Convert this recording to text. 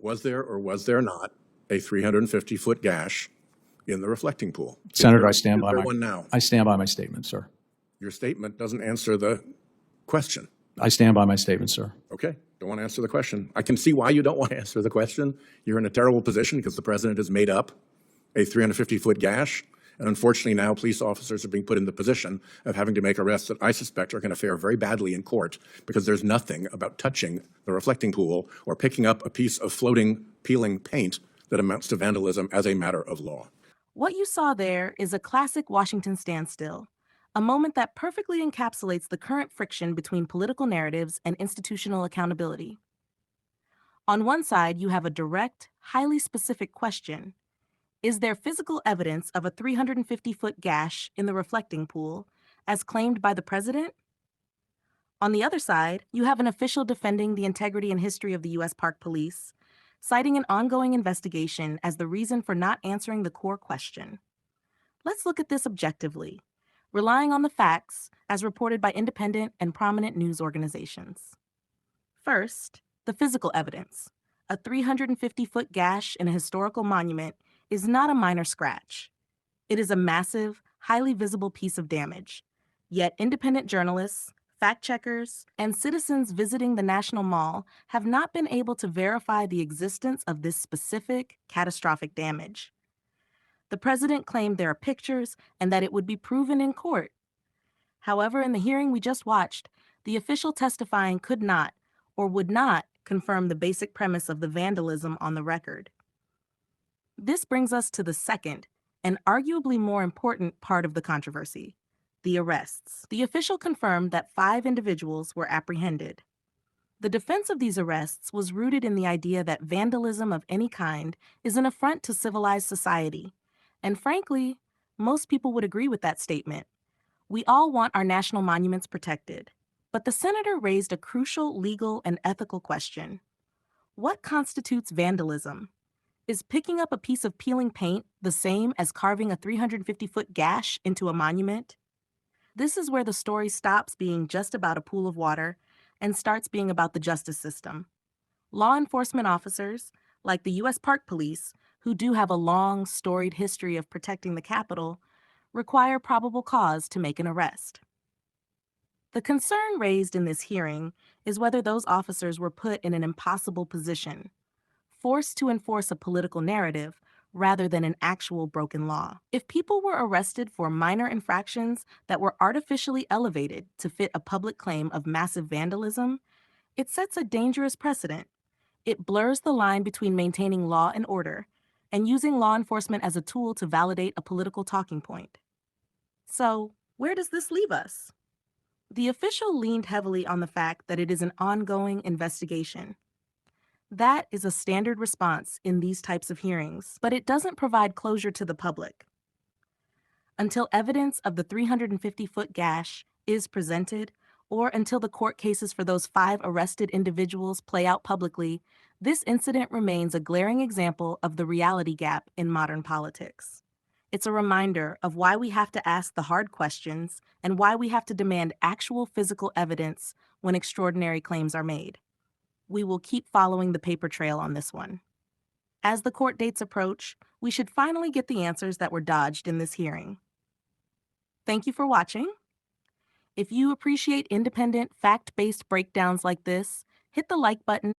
Was there or was there not a 350-foot gash in the reflecting pool? Senator, Is there one now? I stand by my statement, sir. Your statement doesn't answer the question. I stand by my statement, sir. Okay, don't want to answer the question. I can see why you don't want to answer the question. You're in a terrible position because the president has made up a 350-foot gash. And unfortunately now police officers are being put in the position of having to make arrests that I suspect are going to fare very badly in court because there's nothing about touching the reflecting pool or picking up a piece of floating, peeling paint that amounts to vandalism as a matter of law. What you saw there is a classic Washington standstill, a moment that perfectly encapsulates the current friction between political narratives and institutional accountability. On one side, you have a direct, highly specific question. Is there physical evidence of a 350-foot gash in the reflecting pool, as claimed by the president? On the other side, you have an official defending the integrity and history of the U.S. Park Police, citing an ongoing investigation as the reason for not answering the core question. Let's look at this objectively, relying on the facts as reported by independent and prominent news organizations. First, the physical evidence. A 350-foot gash in a historical monument is not a minor scratch. It is a massive, highly visible piece of damage. Yet independent journalists, fact-checkers, and citizens visiting the National Mall have not been able to verify the existence of this specific, catastrophic damage. The president claimed there are pictures and that it would be proven in court. However, in the hearing we just watched, the official testifying could not or would not confirm the basic premise of the vandalism on the record. This brings us to the second, and arguably more important part of the controversy, the arrests. The official confirmed that 5 individuals were apprehended. The defense of these arrests was rooted in the idea that vandalism of any kind is an affront to civilized society. And frankly, most people would agree with that statement. We all want our national monuments protected. But the senator raised a crucial legal and ethical question. What constitutes vandalism? Is picking up a piece of peeling paint the same as carving a 350-foot gash into a monument? This is where the story stops being just about a pool of water and starts being about the justice system. Law enforcement officers, like the U.S. Park Police, who do have a long, storied history of protecting the Capitol, require probable cause to make an arrest. The concern raised in this hearing is whether those officers were put in an impossible position, forced to enforce a political narrative rather than an actual broken law. If people were arrested for minor infractions that were artificially elevated to fit a public claim of massive vandalism, it sets a dangerous precedent. It blurs the line between maintaining law and order and using law enforcement as a tool to validate a political talking point. So, where does this leave us? The official leaned heavily on the fact that it is an ongoing investigation. That is a standard response in these types of hearings, but it doesn't provide closure to the public. Until evidence of the 350-foot gash is presented, or until the court cases for those 5 arrested individuals play out publicly, this incident remains a glaring example of the reality gap in modern politics. It's a reminder of why we have to ask the hard questions and why we have to demand actual physical evidence when extraordinary claims are made. We will keep following the paper trail on this one. As the court dates approach, we should finally get the answers that were dodged in this hearing. Thank you for watching. If you appreciate independent, fact-based breakdowns like this, hit the like button.